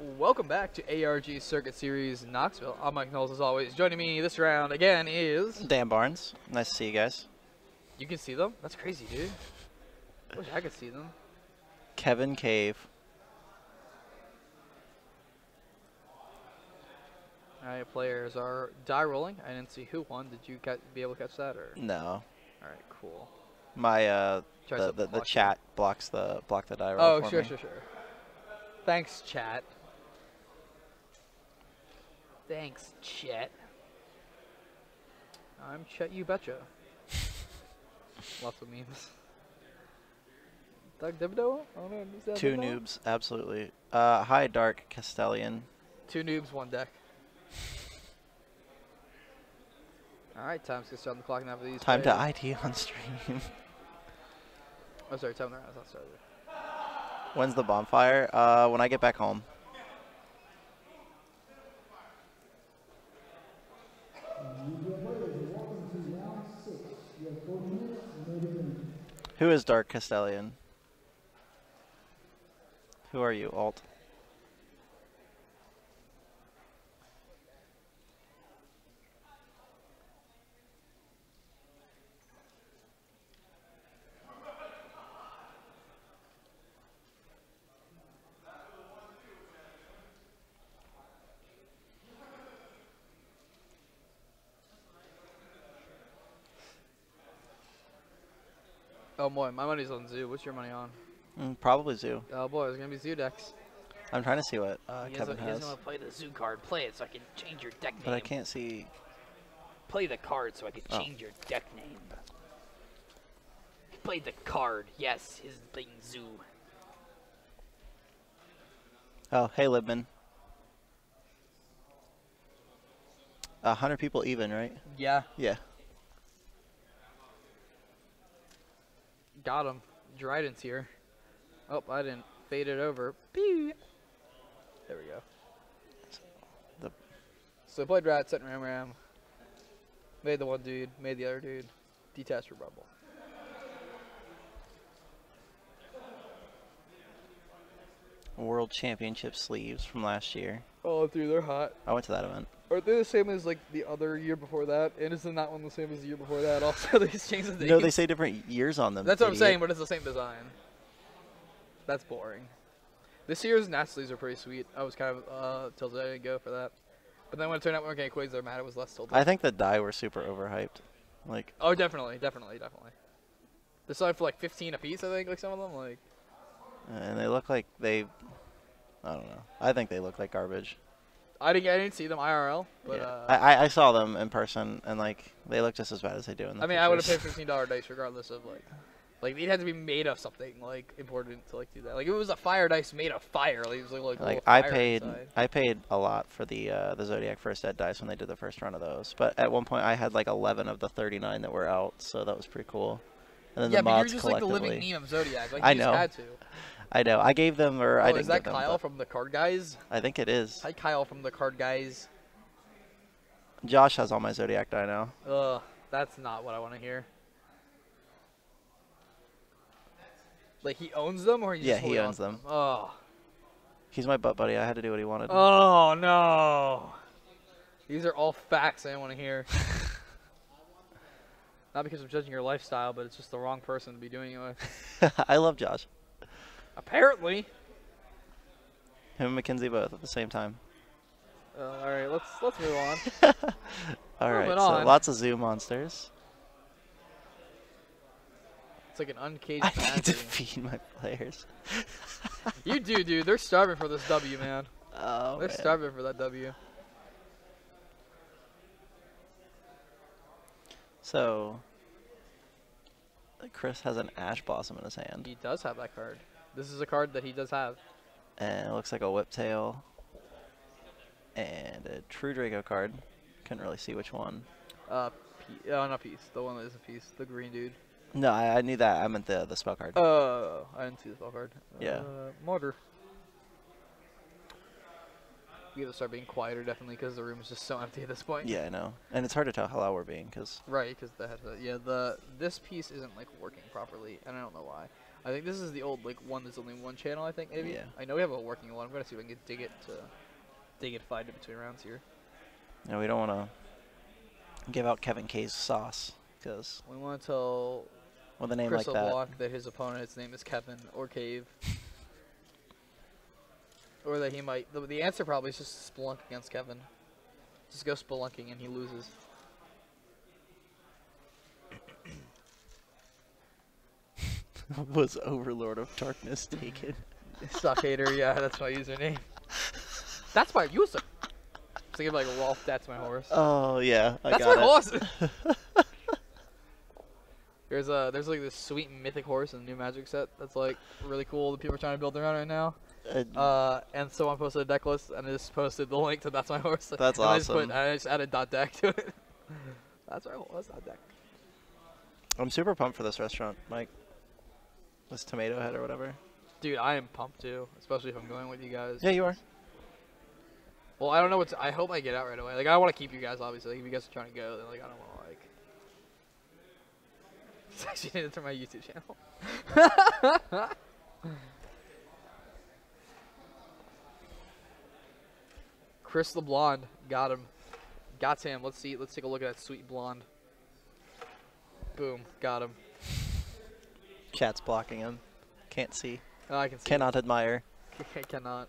Welcome back to ARG Circuit Series Knoxville. I'm Mike Knowles as always. Joining me this round again is... Dan Barnes. Nice to see you guys. You can see them? That's crazy, dude. I wish I could see them. Kevin Cave. Alright, players are die rolling. I didn't see who won. Did you be able to catch that? Or? No. Alright, cool. My the chat block the die roll Oh, for sure, me. sure. Thanks, chat. Thanks, Chet. I'm Chet, you betcha. Lots of memes. Doug Thibodeau? I don't know. Is that Two Thibodeau? noobs, absolutely. Hi, Dark Castellian. 2 noobs, 1 deck. Alright, time to start on the clock now for these. Time to players. IT on stream. Oh, sorry, time the round's not started. When's the bonfire? When I get back home. Who is Dark Castellian? Who are you, Alt? Oh boy, my money's on Zoo. What's your money on? Probably Zoo. Oh boy, it's gonna be Zoodiacs. I'm trying to see what He Kevin doesn't has. want to play the Zoo card. Play it so I can change your deck name. But I can't see. Play the card so I can change your deck name. Play the card. Yes, his thing Zoo. Oh, hey, Libman. 100 people even, right? Yeah. Yeah. Got him. Dryden's here. Oh, I didn't fade it over. Pew. There we go. So played Rat, set Ram. Made the one dude, made the other dude. Detached for Rumble. World Championship sleeves from last year. Oh, dude, they're hot. I went to that event. Are they the same as like the other year before that? And isn't that one the same as the year before that? Also, they just changed the names. No, they say different years on them. That's what I'm idiot. saying, but it's the same design. That's boring. This year's Nat sleeves are pretty sweet. I was kind of tilted I didn't go for that. But then when it turned out we weren't getting Quads, they're mad. It was less tilted. I think the dye were super overhyped. Like. Oh, definitely. They're selling for like 15 a piece, I think. Like some of them, like. And they look like they. I don't know. I think they look like garbage. I didn't see them IRL, but yeah. I saw them in person, and like they look just as bad as they do in the I mean, pictures. I would have paid $15 dice regardless of like it had to be made of something like important to like do that. Like if it was a fire dice made of fire, like it was like I fire paid inside. I paid a lot for the Zoodiac First Ed dice when they did the first run of those. But at one point I had like 11 of the 39 that were out, so that was pretty cool. And then Yeah, the but you're mods just like the collectively. living meme of Zoodiac. Like I you know. just had to. I know. I gave them, or I didn't Is that give them, Kyle but from the Card Guys? I think it is. Hi, Kyle from the Card Guys. Josh has all my Zoodiac die now. Ugh, that's not what I want to hear. Like he owns them, or Yeah, he owns them. Oh. He's my butt buddy. I had to do what he wanted. Oh no. These are all facts I want to hear. Not because I'm judging your lifestyle, but it's just the wrong person to be doing it with. I love Josh. Apparently. Him and Mackenzie both at the same time. All right, let's move on. All right, Moving so on. lots of zoo monsters. It's like an uncaged I need to fantasy. feed my players. You do, dude. They're starving for this W, man. Oh, They're man. starving for that W. So, Chris has an Ash Blossom in his hand. He does have that card. This is a card that he does have. And it looks like a Whiptail. And a True Draco card. Couldn't really see which one. Oh, not Peace. The one that is a Peace. The green dude. No, I knew that. I meant the spell card. Oh, I didn't see the spell card. Yeah. Mortar. We have to start being quieter, definitely, because the room is just so empty at this point. Yeah, I know. And it's hard to tell how loud we're being, because... Right, because this piece isn't, like, working properly, and I don't know why. I think this is the old like one. There's only one channel. I think maybe. Yeah. I know we have a working one. I'm gonna see if I can dig it find it between rounds here. No, we don't want to give out Kevin K's sauce because We want to tell with a name Chris like that. LeBlanc that his opponent's name is Kevin or Cave, or that he might. The answer probably is just Spelunk against Kevin. Just go spelunking and he loses. Was Overlord of Darkness taken? Stock hater, yeah, that's my username. That's my user. Thinking like Rolf, that's my horse. Oh yeah, That's my horse. There's like this sweet mythic horse in the new Magic set that's like really cool that people are trying to build around right now. And someone posted a deck list and I just posted the link to that's my horse. That's and awesome. I just added .deck to it. That's our horse, .deck. I'm super pumped for this restaurant, Mike. This Tomato Head or whatever. Dude, I am pumped too, especially if I'm going with you guys. Yeah, you are. Well, I don't know I hope I get out right away. Like, I want to keep you guys, obviously. Like, if you guys are trying to go, then, like, I don't want to, like... It's actually named to my YouTube channel. Chris the Blonde. Got him. Got him. Let's see. Let's take a look at that sweet blonde. Boom. Got him. Chat's blocking him. Can't see. Oh, I can see. Cannot admire. Cannot.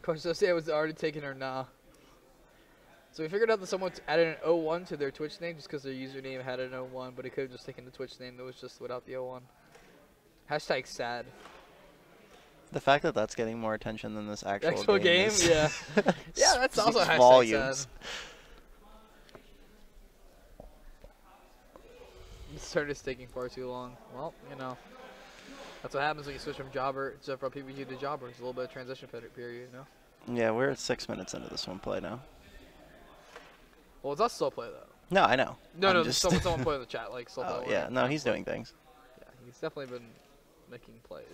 Coach Sosia was already taken or nah. So we figured out that someone added an 01 to their Twitch name just because their username had an 01, but it could have just taken the Twitch name that was just without the 01. Hashtag sad. The fact that that's getting more attention than this actual game, is yeah. Yeah, that's also hashtag volumes. sad. This turn is taking far too long. Well, you know. That's what happens when you switch from from PvG to jobber. It's a little bit of transition period, you know? Yeah, we're 6 minutes into this one play now. Well, it's us slow play, though. No, I know. No, just someone play in the chat, like, slow play. Oh, yeah. No, he's doing things. Yeah, he's definitely been making plays.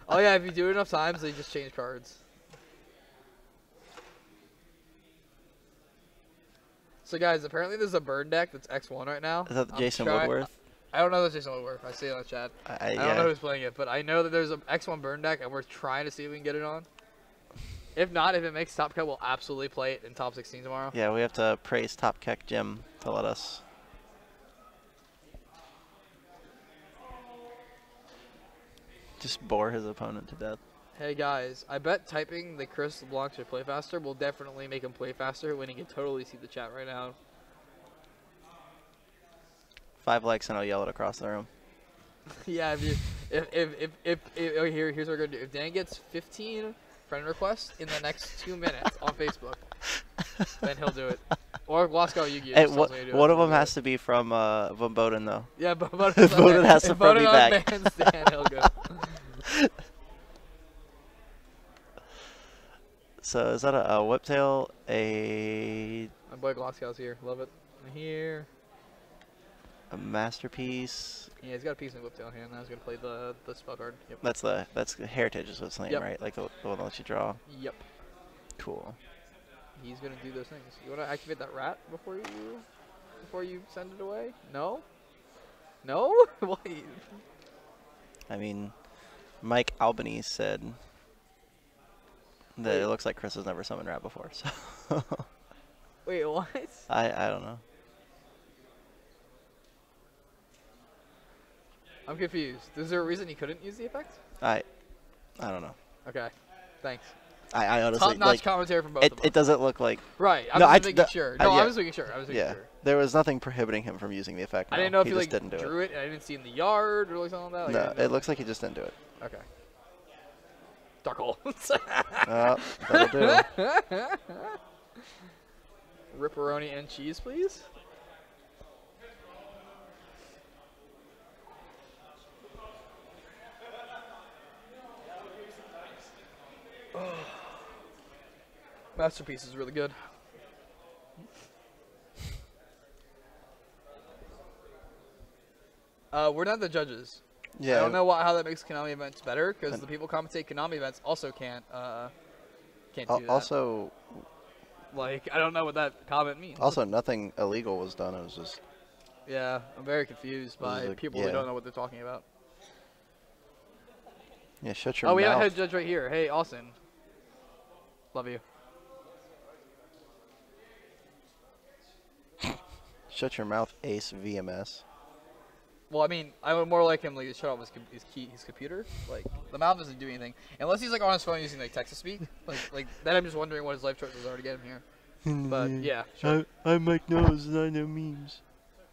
Oh, yeah, if you do it enough times, they just change cards. So, guys, apparently there's a burn deck that's X1 right now. Is that Jason Woodworth? I don't know if that's Jason Woodworth. I see it on the chat. I don't know who's playing it, but I know that there's an X1 burn deck, and we're trying to see if we can get it on. If not, if it makes Top Cut, we'll absolutely play it in Top 16 tomorrow. Yeah, we have to praise Top Keck Jim to let us. Just bore his opponent to death. Hey guys, I bet typing the Chris LeBlanc should play faster will definitely make him play faster when he can totally see the chat right now. 5 likes and I'll yell it across the room. Yeah, here's what we're gonna do. If Dan gets 15 friend requests in the next 2 minutes on Facebook, then he'll do it. Or Glasgow Yu-Gi-Oh! Hey, one of them has to be from Von Boden, though. Yeah, Boden has to throw me back. Dan, he'll go. So is that a whiptail? My boy Glasgow's here. Love it. I'm here. A masterpiece. Yeah, he's got a piece in the whiptail hand. Now he's gonna play the spell card. Yep. That's Heritage is what's the name, right? Like the one that lets you draw. Yep. Cool. He's gonna do those things. You wanna activate that rat before you send it away? No. No? Wait. I mean, Mike Albanese said that it looks like Chris has never summoned rat before. So. Wait, what? I don't know. I'm confused. Is there a reason he couldn't use the effect? I don't know. Okay. Thanks. I honestly top-notch commentary from both of us. It doesn't look like. Right. I was making sure. No, yeah. I was making sure. Yeah. There was nothing prohibiting him from using the effect. I didn't know if he like didn't drew it and I didn't see in the yard or like something like that. Like, no, it looks like he just didn't do it. Okay. Dark hole. That'll do. Ripperoni and cheese, please. Masterpiece is really good. We're not the judges. Yeah. I don't know how that makes Konami events better because the people commentate Konami events also can't do that. Also, Like, I don't know what that comment means. Also, nothing illegal was done. It was just. Yeah, I'm very confused by people who don't know what they're talking about. Yeah, shut your mouth. Oh, we have a head judge right here. Hey, Austin. Love you. Shut your mouth, Ace VMS. Well, I mean, I would more like him like to shut off his computer. Like, the mouth doesn't do anything unless he's like on his phone using like text to speak. Like then I'm just wondering what his life choices are to get him here. But yeah, sure. I'm Mike Knows and I know memes.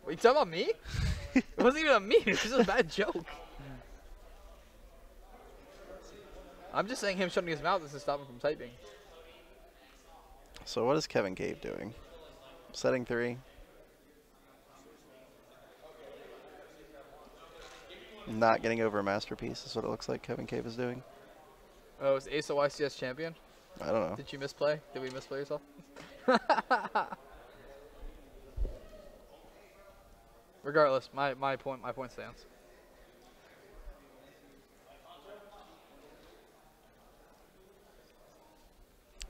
Wait, you talking about me? It wasn't even a meme. It was just a bad joke. I'm just saying him shutting his mouth doesn't stop him from typing. So what is Kevin Cave doing? Setting 3. Not getting over a masterpiece is what it looks like Kevin Cave is doing. Oh, is Ace a YCS champion? I don't know. Did you misplay? Did we misplay yourself? Regardless, my point stands.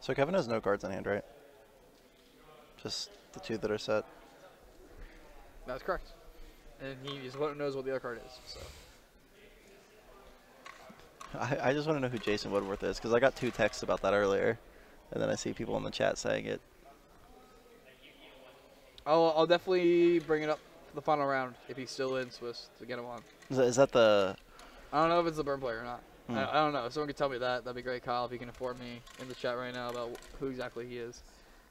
So Kevin has no cards in hand, right? Just the 2 that are set. That's correct. And he just knows what the other card is. So. I just want to know who Jason Woodworth is, because I got 2 texts about that earlier, and then I see people in the chat saying it. I'll definitely bring it up for the final round if he's still in Swiss to get him on. Is that the... I don't know if it's the burn player or not. I don't know. If someone could tell me that, that'd be great, Kyle, if you can inform me in the chat right now about who exactly he is.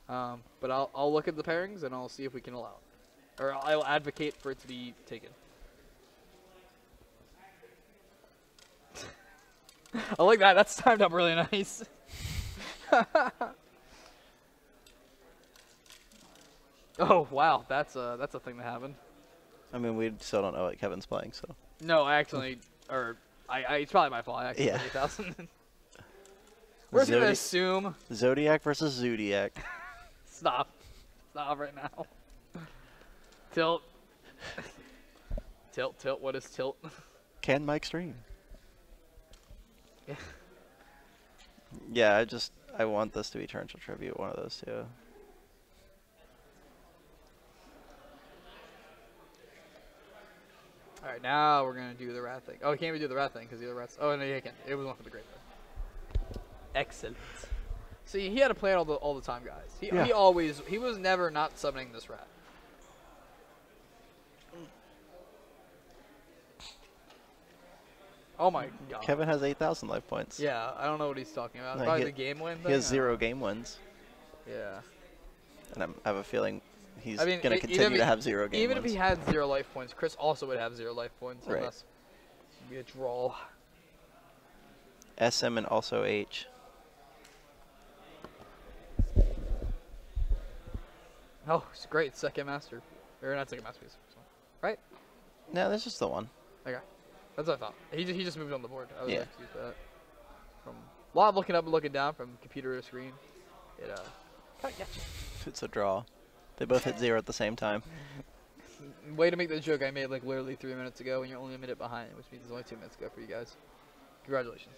But I'll look at the pairings and I'll see if we can allow it. Or I'll advocate for it to be taken. I like that. That's timed up really nice. Oh wow, that's a thing that happened. I mean, we still don't know what Kevin's playing, so. No, I actually, it's probably my fault. I actually played 8,000. We're just gonna assume. Zoodiac versus Zoodiac. Stop right now. Tilt. Tilt. What is tilt? Can Mike stream? Yeah. Yeah, I want this to be Torrential Tribute, one of those 2. Alright, now we're gonna do the rat thing. Oh, we can't even do the rat thing because the other rats. Oh no, you can. It was one for the graveyard. Excellent. See, he had a plan all the time, guys. He was never not summoning this rat. Oh my god. Kevin has 8,000 life points. Yeah, I don't know what he's talking about. No, Probably the game win thing? He has 0 game wins. Yeah. And I have a feeling he's going to even continue to have 0 game even wins. if he had 0 life points, Chris also would have 0 life points. Right. Unless it'd be a draw. SM and also H. Oh, it's great. Second master. Or not second masterpiece. Right? No, this is the one. Okay. That's what I thought. He just moved on the board. I was Yeah. confused by that. From a lot of looking up and looking down from computer to screen. It kind of gets you. It's a draw. They both hit 0 at the same time. Way to make the joke I made like literally 3 minutes ago when you're only a minute behind, which means it's only 2 minutes ago for you guys. Congratulations.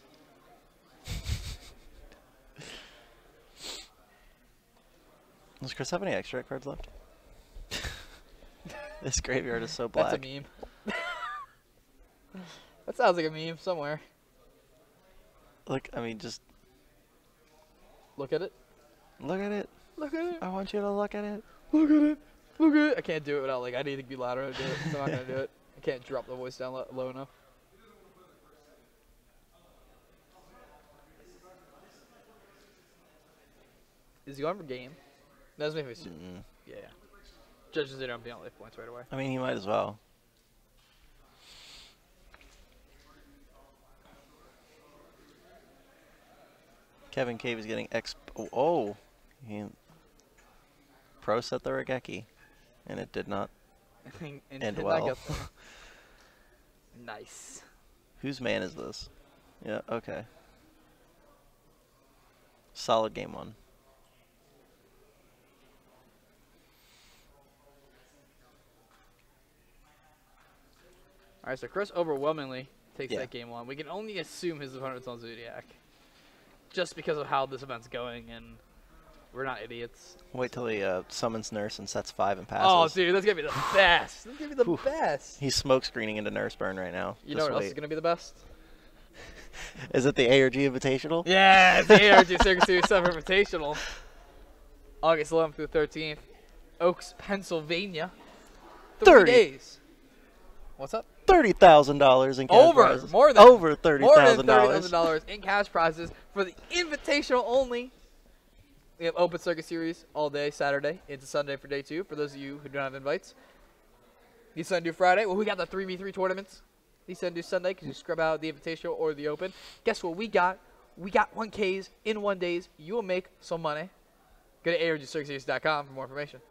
Does Chris have any extra cards left? This graveyard is so black. That's a meme. That sounds like a meme somewhere. Look, I mean, just look at it. Look at it. Look at it. I want you to look at it. Look at it. Look at it. I can't do it without, like, I need to be louder to do it, so I'm not going to do it. I can't drop the voice down low enough. Is he going for game? That's maybe yeah. Judges they don't be on life points right away. I mean, he might as well. Kevin Cave is getting he pro set the Regeki, and it did not end well. Nice. Whose man is this? Yeah, okay. Solid game 1. Alright, so Chris overwhelmingly takes that game 1. We can only assume his opponent's on Zoodiac. Just because of how this event's going and We're not idiots. Wait till he summons Nurse and sets 5 and passes. Oh, dude, that's gonna be the best. That's gonna be the best. He's smoke screening into Nurse Burn right now. You know what else is gonna be the best? Is it the ARG Invitational? Yeah, it's the ARG Circuit Series 7 Invitational. August 11th through 13th. Oaks, Pennsylvania. 3 days. What's up? $30,000 in cash prizes. More than $30,000 in cash prizes for the Invitational only. We have Open Circuit Series all day Saturday into Sunday for day 2. For those of you who don't have invites, you Sunday, Friday. Well, we got the 3v3 tournaments. You Sunday, Sunday because you scrub out the Invitational or the Open. Guess what we got? We got 1Ks in 1 day. You will make some money. Go to ARGCircuitSeries.com for more information.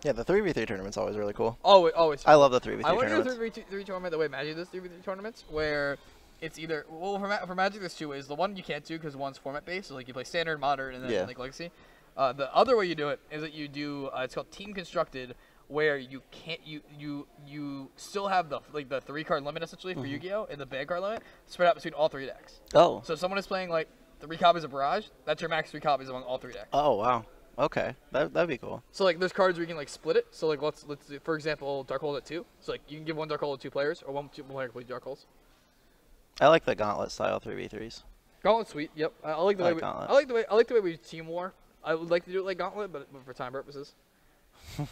Yeah, the 3v3 tournament's always really cool. Always. I love the 3v3 I want tournaments. to do the 3v3 tournament the way Magic does 3v3 tournaments, where it's either, well, for Magic there's 2 ways. The one you can't do because one's format based, so like you play Standard, Modern, and then like Legacy. The other way you do it is that you do, it's called Team Constructed, where you can't, you still have the 3-card limit essentially for Yu-Gi-Oh! And the bad card limit spread out between all 3 decks. Oh. So if someone is playing like 3 copies of Barrage, that's your max 3 copies among all 3 decks. Oh, wow. Okay, that'd be cool. So like there's cards where you can like split it. So like let's do, for example, Darkhold at 2. So like you can give 1 Darkhold to 2 players, or 1 player can play Darkholds. I like the Gauntlet style 3v3s. Gauntlet's sweet. Yep, I like the way Gauntlet. I like the way we Team War. I would like to do it like Gauntlet, but for time purposes.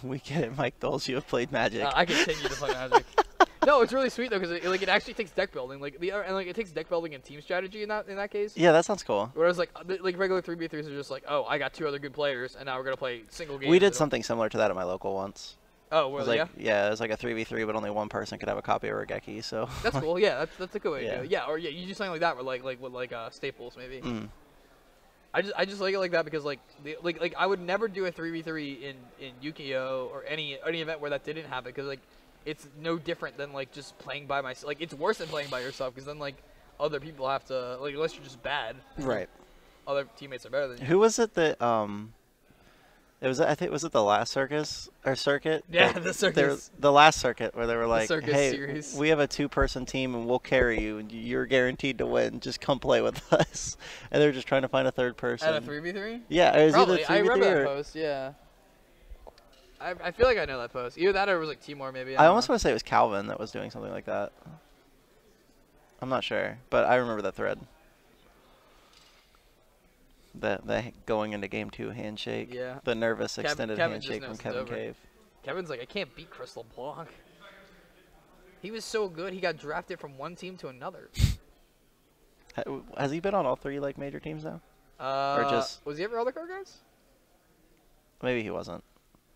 We get it, Mike Doles. You have played Magic. I continue to play Magic. No, it's really sweet though because it actually takes deck building. It takes deck building and team strategy in that case. Yeah, that sounds cool. Whereas like regular 3v3s are just like, oh, I got 2 other good players and now we're gonna play single games. We did something similar to that at my local once. Oh, really? Yeah, it was like a 3v3, but only one person could have a copy of Regeki. So that's cool. Yeah, that's a good way to do it. Yeah, or you do something like that with Staples maybe. I just like it like that because like I would never do a 3v3 in Yu-Gi-Oh or any event where that didn't happen because like it's no different than like just playing by myself. Like it's worse than playing by yourself because then like other people have to like unless you're just bad. Right. Other teammates are better than you. Who was it that I think was it the last circuit? Yeah, the circus. The last circuit where they were like, hey, series. We have a 2-person team and we'll carry you and you're guaranteed to win. Just come play with us. And they're just trying to find a 3rd person. At a 3v3? Yeah, it was probably. either 3v3 I remember that post. Yeah. I feel like I know that post. Either that or it was like Team War maybe. I almost want to say it was Calvin that was doing something like that. I'm not sure, but I remember that thread. The going into game 2 handshake. Yeah. The nervous extended Kevin handshake from Kevin Cave. Kevin's like, I can't beat Crystal LeBlanc. He was so good, he got drafted from one team to another. Has he been on all 3 like major teams now? Or just was he ever other card guys? Maybe he wasn't.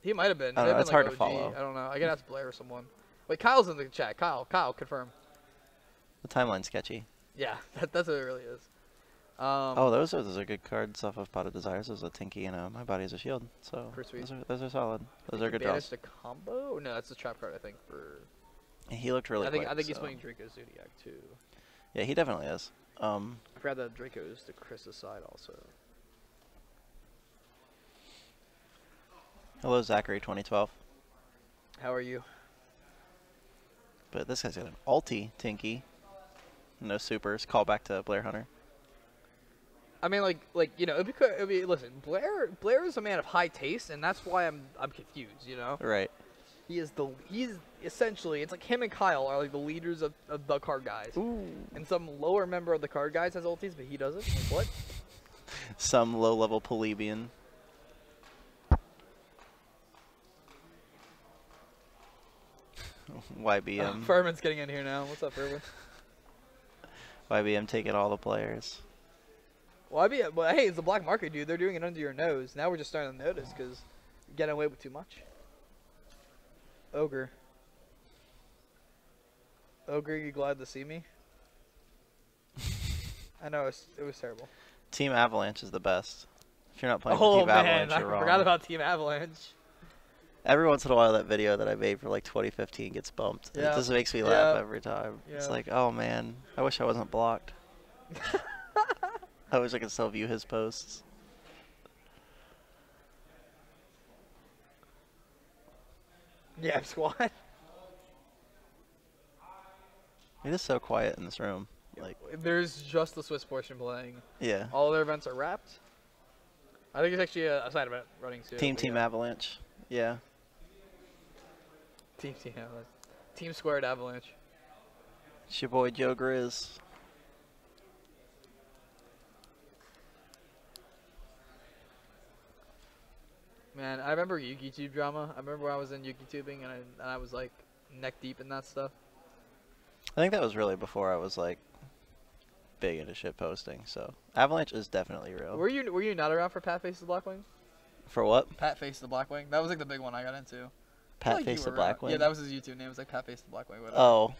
He might have been. I don't know, it's like hard to follow. I don't know. I gotta ask Blair or someone. Wait, Kyle's in the chat. Kyle, confirm. The timeline's sketchy. Yeah, that's what it really is. Oh, those are good cards off of Pot of Desires. There's a Tinky and My Body is a Shield. So those are solid. Those are good draws. The combo? No, that's the trap card I think for. He looked really. I think he's playing Draco Zoodiac too. Yeah, he definitely is. I forgot that Draco is to Chris's side also. Hello, Zachary 2012. How are you? But this guy's got an ulti Tinky. No supers. Call back to Blair Hunter. I mean, like you know, it'd be listen. Blair is a man of high taste, and that's why I'm confused. You know. Right. He's essentially, it's like him and Kyle are like the leaders of the card guys. Ooh. And some lower member of the card guys has ultis, but he doesn't. Like, what? Some low-level plebeian. YBM. Furman's getting in here now. What's up, Furman? YBM taking all the players. Well, hey, it's the black market, dude. They're doing it under your nose. Now we're just starting to notice because you're getting away with too much. Ogre, you glad to see me? I know, it was terrible. Team Avalanche is the best. If you're not playing for Team Avalanche, you're wrong. I forgot about Team Avalanche. Every once in a while, that video that I made for like 2015 gets bumped. Yeah. It just makes me laugh every time. Yeah. It's like, oh man, I wish I wasn't blocked. I wish I could still view his posts. Yeah, squad. It is so quiet in this room. Like, there's just the Swiss portion playing. Yeah. All their events are wrapped. I think it's actually a side event running too. Team Avalanche. Yeah. Team Avalanche. Team Squared Avalanche. It's your boy Joe Grizz. Man, I remember YugiTube drama. I remember when I was in YugiTubing and I was like neck deep in that stuff. I think that was really before I was like big into shit posting. So Avalanche is definitely real. Were you not around for Pat Face the Blackwing? For what? Pat Face the Blackwing. That was like the big one I got into. Pat Face the Blackwing. Yeah, that was his YouTube name. It was like Pat Face the Blackwing. Oh.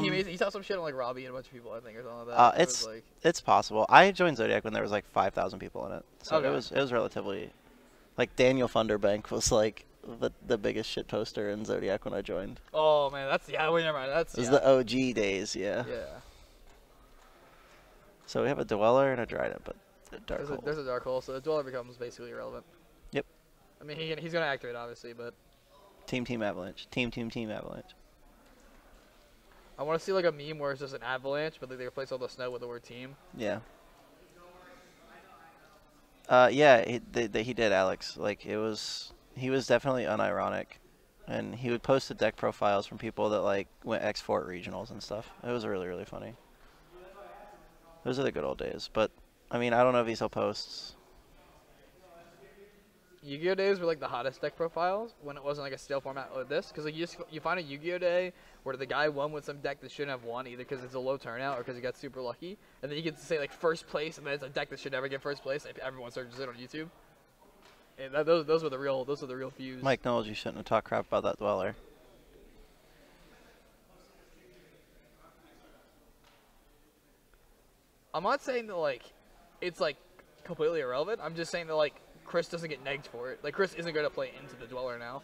He saw some shit on like Robbie and a bunch of people, I think, or something like that. It's possible. I joined Zoodiac when there was like 5,000 people in it, so okay. it was relatively. Like Daniel Funderbank was like the biggest shit poster in Zoodiac when I joined. Oh man, never mind. It was the OG days, yeah. Yeah. So we have a Dweller and a Trident, but there's a Dark Hole, so the Dweller becomes basically irrelevant. Yep. I mean, he's gonna activate obviously, but. Team Avalanche. Team Avalanche. I want to see like a meme where it's just an avalanche, but they replace all the snow with the word team. Yeah. Yeah, he did, Alex. Like he was definitely unironic, and he would post the deck profiles from people that like went X4 regionals and stuff. It was really funny. Those are the good old days. But I mean, I don't know if he still posts. Yu-Gi-Oh days were like the hottest deck profiles when it wasn't like a stale format like this, because like you find a Yu-Gi-Oh day where the guy won with some deck that shouldn't have won either because it's a low turnout or because he got super lucky, and then you get to say like first place, and then it's a deck that should never get first place. And everyone searches it on YouTube. And those were the real views. Mike Knowles, you shouldn't have talked crap about that Dweller. I'm not saying that like it's like completely irrelevant. I'm just saying that like Chris doesn't get negged for it. Like Chris isn't going to play into the Dweller now.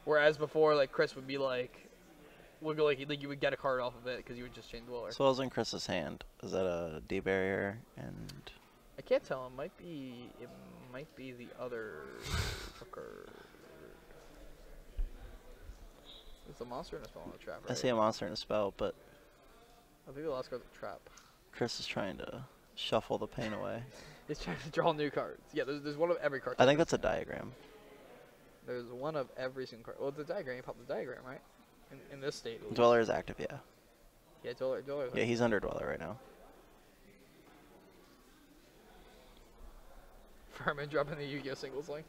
Whereas before, like Chris would be like, you would get a card off of it because you would just chain Dweller. So what was in Chris's hand? Is that a D barrier? And I can't tell. It might be the other fucker. It's a monster and a spell on the trap. Right? I see a monster and a spell, but I think the last card's a trap. Chris is trying to shuffle the pain away. He's trying to draw new cards. Yeah, there's one of every card. I think that's a diagram. There's one of every single card. Well, it's a diagram. You pop the diagram, right? In this state. Dweller is active, yeah. Yeah, Dweller. Yeah, he's under Dweller right now. Furman dropping the Yu-Gi-Oh singles link.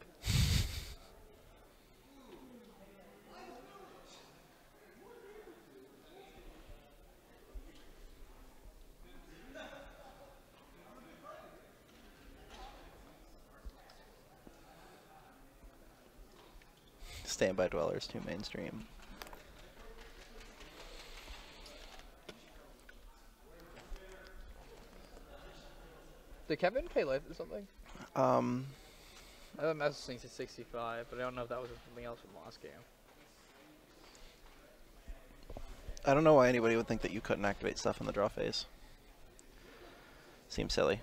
Standby Dweller is too mainstream. Did Kevin pay life or something? I have a message to 65, but I don't know if that was something else from the last game. I don't know why anybody would think that you couldn't activate stuff in the draw phase. Seems silly.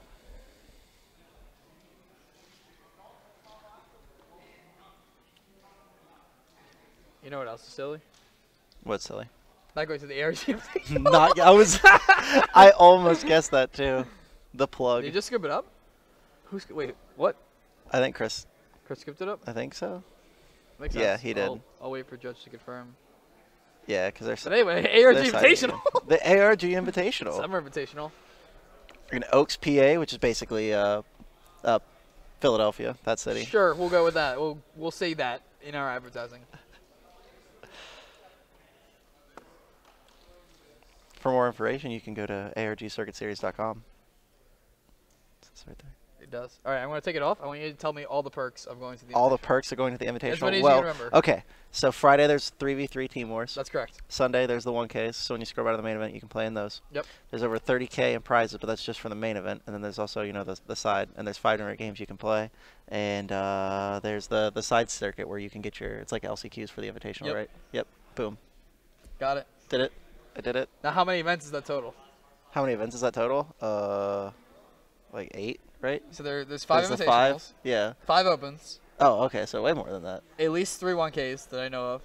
You know what else is silly? What's silly? Not going to the ARGCS. Not. I almost guessed that too. The plug. Did you just skip it up? Wait, what? I think Chris. Chris skipped it up? I think so. Makes yeah, sense. he did. I'll wait for Judge to confirm. Yeah, because there's. But anyway, ARG Invitational. The ARG Invitational. Summer Invitational. In Oaks, PA, which is basically Philadelphia, that city. Sure, we'll go with that. We'll say that in our advertising. For more information, you can go to argcircuitseries.com. It's right there. It does. All right, I'm going to take it off. I want you to tell me all the perks of going to the All the perks of going to the Invitational? As many as you can remember. Okay. So Friday, there's 3v3 Team Wars. That's correct. Sunday, there's the 1Ks. So when you scroll by to the main event, you can play in those. Yep. There's over 30K in prizes, but that's just for the main event. And then there's also, you know, the side. And there's 5 games you can play. And there's the side circuit where you can get your, it's like LCQs for the Invitational, Yep. right? Yep. Boom. Got it. Did it. I did it. Now, how many events is that total? How many events is that total? Like 8, right? So there's 5 There's invitationals. the 5? Yeah. 5 opens. Oh, okay. So way more than that. At least 3 1Ks that I know of.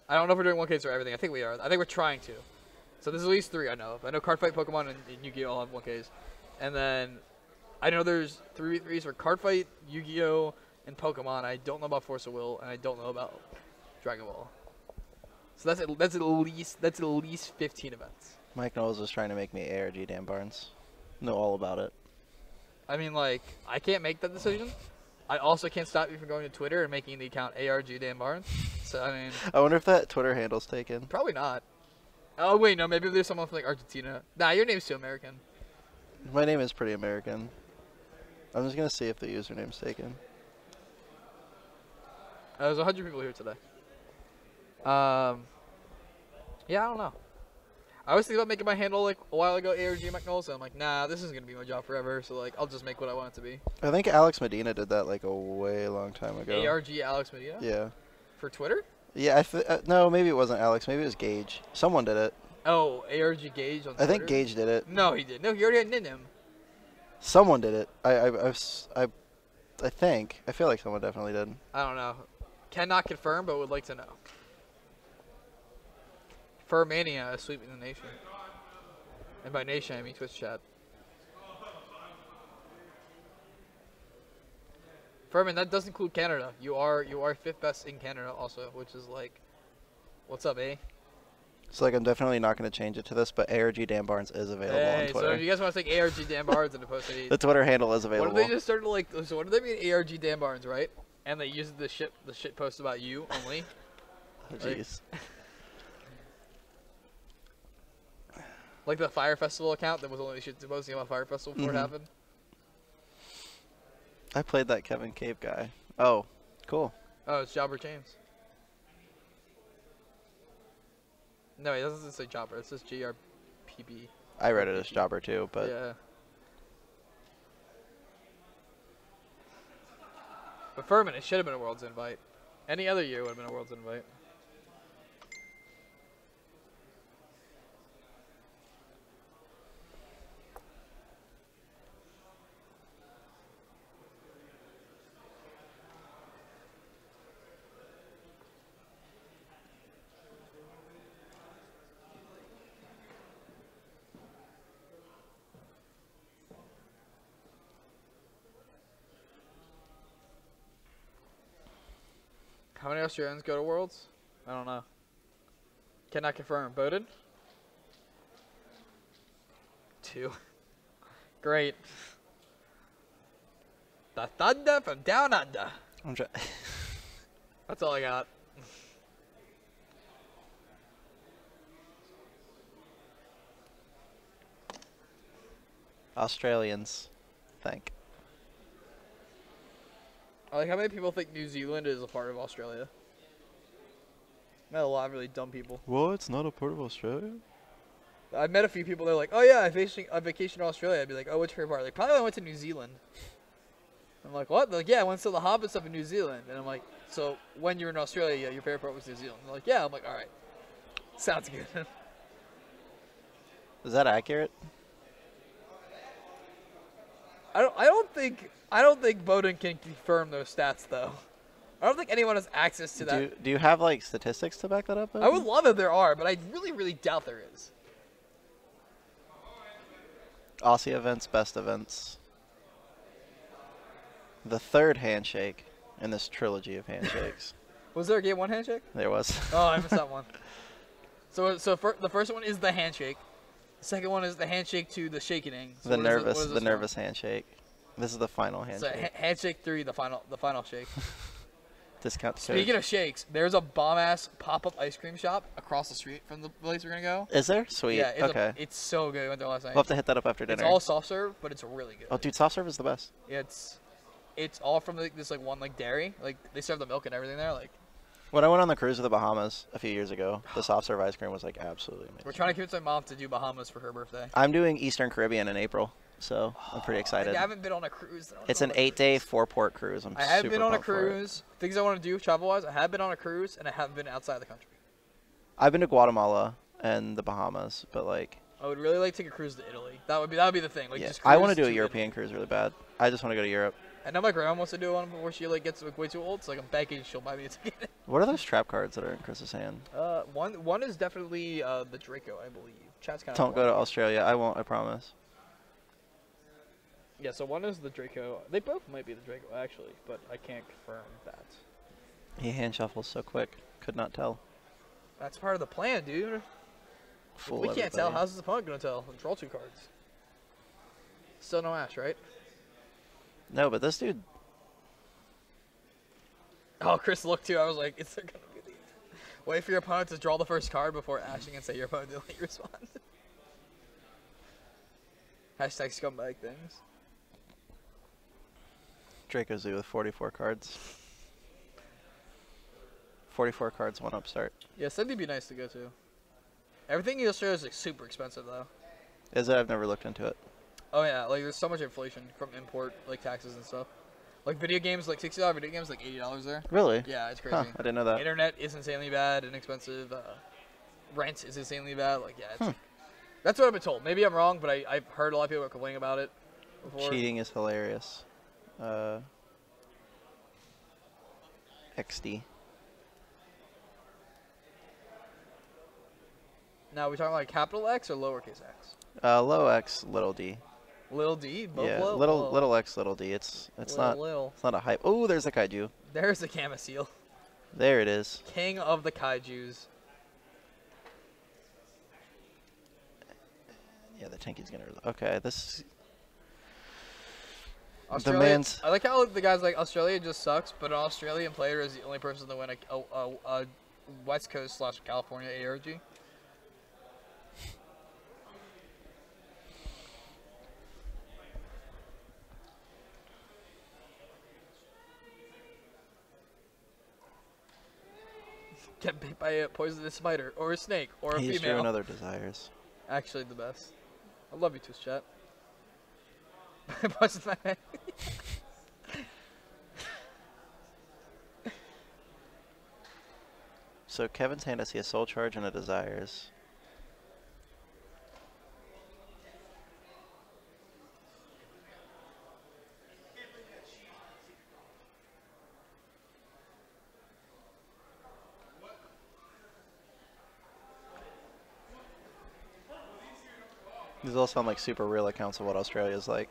I don't know if we're doing 1Ks for everything. I think we are. I think we're trying to. So there's at least 3 I know of. I know Card Fight, Pokemon, and Yu-Gi-Oh! All have 1Ks. And then I know there's 3v3s for Card Fight, Yu-Gi-Oh, and Pokemon. I don't know about Force of Will, and I don't know about Dragon Ball. So that's at least 15 events. Mike Knowles was trying to make me ARG Dan Barnes. Know all about it. I mean, like, I can't make that decision. I also can't stop you from going to Twitter and making the account ARG Dan Barnes. So, I mean... I wonder if that Twitter handle's taken. Probably not. Oh, wait, no, maybe there's someone from, like, Argentina. Nah, your name's too American. My name is pretty American. I'm just going to see if the username's taken. There's 100 people here today. Yeah, I don't know. I was thinking about making my handle like a while ago, ARG McKnowles, and I'm like, nah, this isn't gonna be my job forever. So like, I'll just make what I want it to be. I think Alex Medina did that like a way long time ago. ARG Alex Medina. Yeah. For Twitter? Yeah, no, maybe it wasn't Alex. Maybe it was Gage. Someone did it. Oh, ARG Gage on Twitter? I think Gage did it. No, he did. No, he already had Nin him. Someone did it. I think. I feel like someone definitely did. I don't know. Cannot confirm, but would like to know. Furmania is sweeping the nation. And by nation, I mean Twitch chat. Furman, that does include Canada. You are 5th best in Canada also, which is like, what's up, eh? So like, I'm definitely not going to change it to this, but ARG Dan Barnes is available on Twitter. So if you guys want to take ARG Dan Barnes and post it, the Twitter handle is available. What if they just started like? So what if they mean ARG Dan Barnes, right? And they use the shit post about you only. Jeez. Like the Fire Festival account that was only shit posting about Fire Festival before it happened. I played that Kevin Cave guy. Oh, cool. Oh, it's Jobber James. No, it doesn't say Jobber. It says JRPB. I read it as Jobber too, but yeah. But Furman, it should have been a World's Invite. Any other year would have been a World's Invite. How many Australians go to Worlds? I don't know. Cannot confirm. Bowden? 2. Great. The Thunder from Down Under. That's all I got. Australians, think. Like, how many people think New Zealand is a part of Australia? Met a lot of really dumb people. Well, it's not a part of Australia. I met a few people. They're like, "Oh yeah, I vacation in Australia." I'd be like, "Oh, what's your favorite part?" Like, probably when I went to New Zealand. I'm like, "What?" They're like, "Yeah, I went to the Hobbit stuff in New Zealand." And I'm like, "So when you were in Australia, yeah, your favorite part was New Zealand?" They're like, "Yeah." I'm like, "All right, sounds good." Is that accurate? I don't think Bowden can confirm those stats though. I don't think anyone has access to that. Do you have like statistics to back that up? I would love if there are, but I really doubt there is. Aussie events, best events. The third handshake in this trilogy of handshakes. Was there a game 1 handshake? There was. Oh, I missed that one. So the first one is the handshake. The second one is the handshake to the shaking. So the nervous handshake. This is the final handshake. So handshake 3, the final shake. Discount. Speaking of shakes, there's a bomb ass pop-up ice cream shop across the street from the place we're gonna go. Is there? Sweet. Yeah. Okay. It's so good. I went there last night. We'll have to hit that up after dinner. It's all soft serve, but it's really good. Oh, dude, soft serve is the best. Yeah, it's all from this like one like dairy. Like they serve the milk and everything there. Like. When I went on the cruise to the Bahamas a few years ago, the soft serve ice cream was like absolutely amazing. We're trying to convince my mom to do Bahamas for her birthday. I'm doing Eastern Caribbean in April, so I'm pretty excited. I haven't been on a cruise. It's an 8-day 4-port cruise. I haven't been on a cruise. Things I want to do travel-wise, I have been on a cruise, and I haven't been outside the country. I've been to Guatemala and the Bahamas, but like. I would really like to take a cruise to Italy. That would be the thing. Like, yeah. just I want to do a Italy. European cruise really bad. I just want to go to Europe. I know my grandma wants to do one before she like gets like way too old. So like I'm begging she'll buy me a ticket. What are those trap cards that are in Chris's hand? One is definitely the Draco, I believe. Chat's kind of. Don't go to Australia. I won't. I promise. Yeah, so one is the Draco. They both might be the Draco, actually, but I can't confirm that. He hand shuffles so quick. Could not tell. That's part of the plan, dude. Fool We can't tell. everybody. How's his opponent going to tell? Draw 2 cards. Still no Ash, right? No, but this dude. Oh, Chris looked too. I was like, is there going to be the... Wait for your opponent to draw the first card before ashing and say your opponent didn't let you respond. Hashtag scumbag things. Draco Zoo with 44 cards. 44 cards, 1 upstart. Yeah, Cindy'd be nice to go to. Everything in Australia is like super expensive though. Is it? I've never looked into it. Oh yeah, like there's so much inflation from import like taxes and stuff. Like video games, like $60 video games, like $80 there. Really? Yeah, it's crazy. Huh, I didn't know that. Internet is insanely bad and expensive. Rent is insanely bad. Like yeah, it's that's what I've been told. Maybe I'm wrong, but I've heard a lot of people complaining about it before. Cheating is hilarious. XD. Now, we talking like capital X or lowercase x? Low X, little D. Little d? Both Yeah, low? little X, little D. It's not it's not a hype. Oh, there's a kaiju. There's the Kama Seal. There it is. King of the kaijus. Yeah, the tanky's gonna. Okay, this. Australia, The man's. I like how the guy's like, Australia just sucks, but an Australian player is the only person to win a West Coast / California ARG. Get bit by a poisonous spider, or a snake, or a He's female. drew another desires. Actually, the best. I love you, Twist Chat. Punches my head. So Kevin's hand, I see a soul charge and a desires. These all sound like super real accounts of what Australia's like.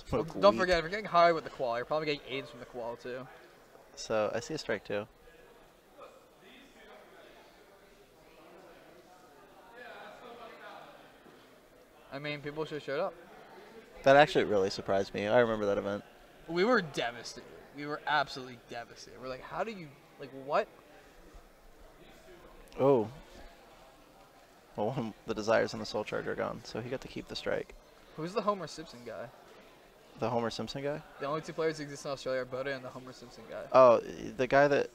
Well, don't forget, if you're getting high with the qual, you're probably getting AIDS from the qual too. So I see a strike too. I mean, people should have showed up. That actually really surprised me. I remember that event. We were devastated. We were absolutely devastated. We're like, how do you, like, what? Oh. Well, the desires and the soul charge are gone, so he got to keep the strike. Who's the Homer Simpson guy? The Homer Simpson guy? The only 2 players that exist in Australia are Boda and the Homer Simpson guy. Oh, the guy that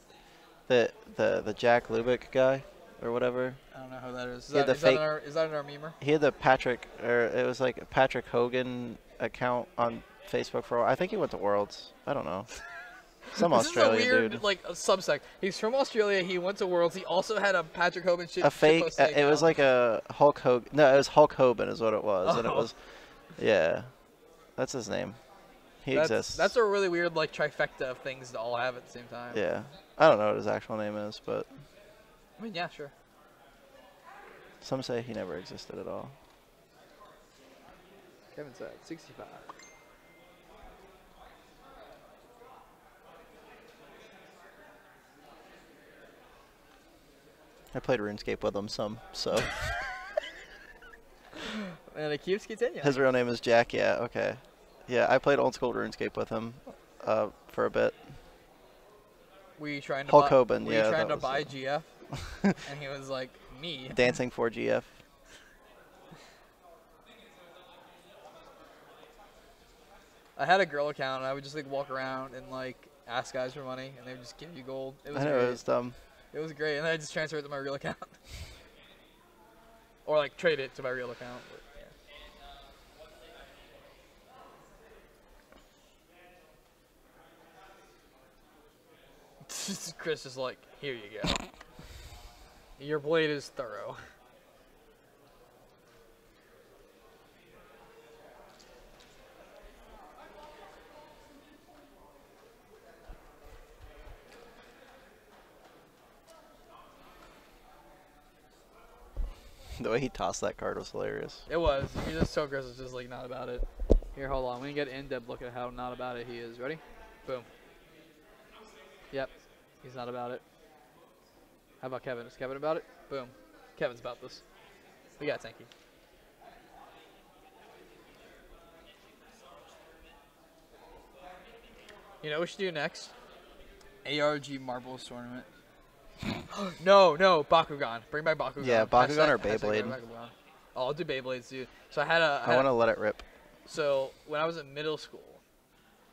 the Jack Lubick guy or whatever. I don't know who that is. He had the fake- Is that in our memer? He had the Patrick, or it was like a Patrick Hogan account on Facebook for a while. I think he went to Worlds. I don't know. Some This Australian is a weird, dude. like, a subsect. He's from Australia. He went to Worlds. He also had a Patrick Hogan shit. A fake. shitpost It was account. like a Hulk Hogan. No, it was Hulk Hogan is what it was, and it Oh. was, yeah, that's his name. He exists. That's a really weird, like, trifecta of things to all have at the same time. Yeah, I don't know what his actual name is, but I mean, yeah, sure. some say he never existed at all. Kevin said 65. I played RuneScape with him some, so And it keeps continuing. his real name is Jack. Yeah, okay. Yeah, I played old school RuneScape with him for a bit. Were you trying to Hulk buy, Hogan, were yeah, you trying that to was buy it. GF? And he was like, me. Dancing for GF. I had a girl account, and I would just like walk around and like ask guys for money, and they would just give you gold. It was I know great. it was dumb. It was great, and then I just transferred it to my real account, or like trade it to my real account. But, yeah. Chris is like, here you go. Your blade is thorough. The way he tossed that card was hilarious. It was. He just so aggressive, just like not about it. Here, hold on. We can get an in-depth look at how not about it he is. Ready? Boom. Yep. He's not about it. How about Kevin? Is Kevin about it? Boom. Kevin's about this. We got Tanky. You know what we should do next? ARG Marbles Tournament. No, Bakugan. Bring back Bakugan. Yeah, Bakugan or Beyblade. Oh, I'll do Beyblades, dude. So I want to let it rip. So when I was in middle school,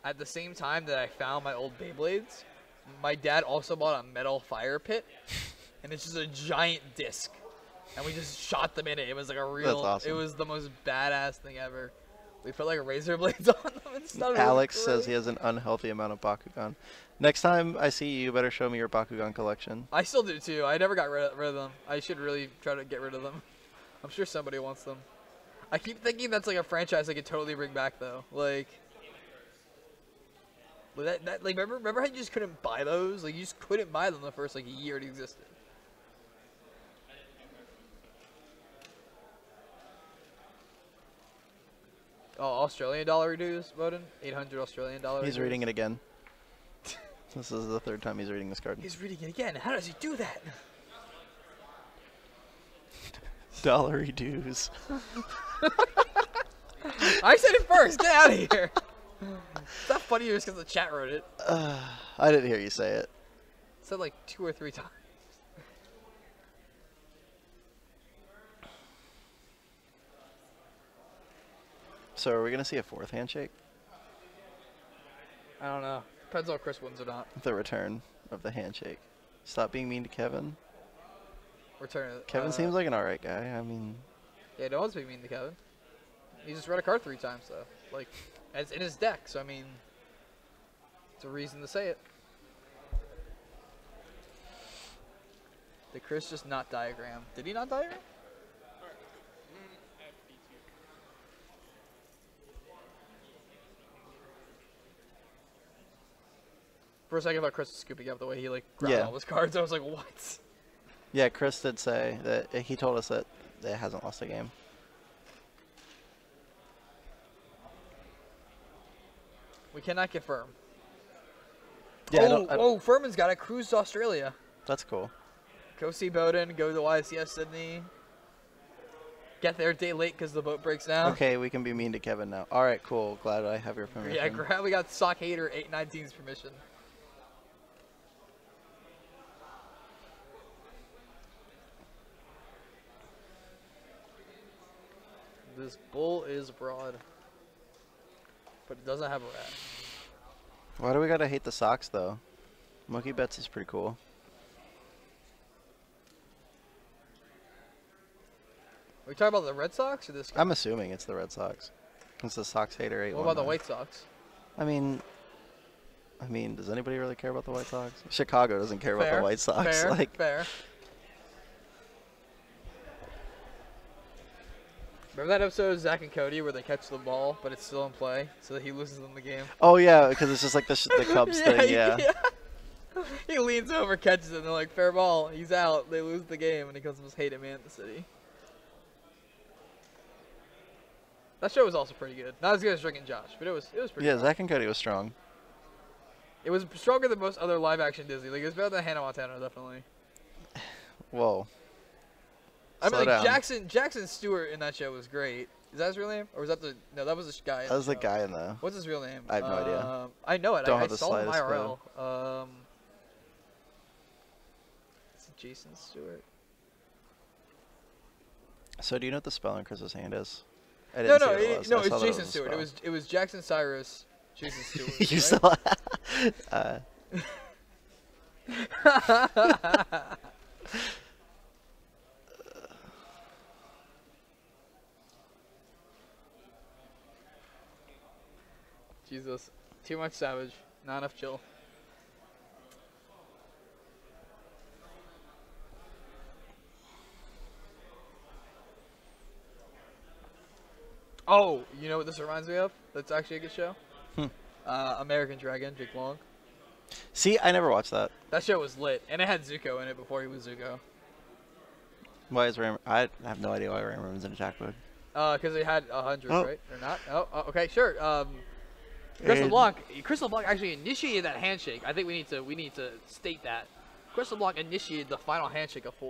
at the same time that I found my old Beyblades, my dad also bought a metal fire pit, and it's just a giant disc, and we just shot them in it. It was like a real. That's awesome. It was the most badass thing ever. We put like razor blades on them and stuff. Alex says he has an unhealthy amount of Bakugan. Next time I see you, you better show me your Bakugan collection. I still do too. I never got rid of them. I should really try to get rid of them. I'm sure somebody wants them. I keep thinking that's like a franchise I could totally bring back though. Like remember how you just couldn't buy those? Like you just couldn't buy them the first like year it existed. Oh, Australian dollar dues, Bowden? 800 Australian dollars. He's reading it again. This is the third time he's reading this card. He's reading it again. How does he do that? Dollary dues. I said it first. Get out of here. It's not funny just because the chat wrote it. I didn't hear you say it. I said like 2 or 3 times. So are we going to see a 4th handshake? I don't know. Depends on Chris wins or not. The return of the handshake. Stop being mean to Kevin. Return it. Kevin seems like an alright guy. I mean... Yeah, no one's being mean to Kevin. He just read a card 3 times, though. Like, it's in his deck, so I mean... It's a reason to say it. Did Chris just not diagram? Did he not diagram? For a second, I thought Chris was scooping up the way he like grabbed all his cards. I was like, what? Yeah, Chris did say that he told us that it hasn't lost a game. We cannot confirm. Yeah, Furman's got a cruise to Australia. That's cool. Go see Bowden. Go to the YCS Sydney. Get there a day late because the boat breaks down. Okay, we can be mean to Kevin now. All right, cool. Glad I have your permission. Yeah, we got Sock Hater 819's permission. This bull is broad, but it doesn't have a rat. Why do we gotta hate the socks though? Monkey Bets is pretty cool. Are we talking about the Red Sox or this guy? I'm assuming it's the Red Sox. It's the Sox Hater 819. What about the White Sox? I mean, does anybody really care about the White Sox? Chicago doesn't care about the White Sox. Fair. Remember that episode of Zach and Cody where they catch the ball, but it's still in play, so that he loses in the game? Oh, yeah, because it's just like the Cubs thing, yeah. He leans over, catches it, and they're like, fair ball, he's out. They lose the game, and he becomes the most hated man in the city. That show was also pretty good. Not as good as Rick and Josh, but it was pretty good. Yeah, Zach and Cody was strong. It was stronger than most other live-action Disney. Like, it was better than Hannah Montana, definitely. Whoa. I mean, like, Jackson Stewart in that show was great. Is that his real name? Or was that the... No, that was the guy. That was the guy in the... What's his real name? I have no idea. I know it. I saw him IRL. Is it Jason Stewart? So do you know what the spell on Chris's hand is? No, it's Jason Stewart. It was Jackson Cyrus, Jason Stewart. You right? Jesus. Too much Savage. Not enough chill. Oh, you know what this reminds me of? That's actually a good show? American Dragon, Jake Long. See, I never watched that. That show was lit. And it had Zuko in it before he was Zuko. Why is Ram? I have no idea why Ram Ram's in attack mode. Because they had 100, Oh. right? Or not? Okay, sure. Chris LeBlanc actually initiated that handshake. I think we need to state that. Chris LeBlanc initiated the final handshake of 4.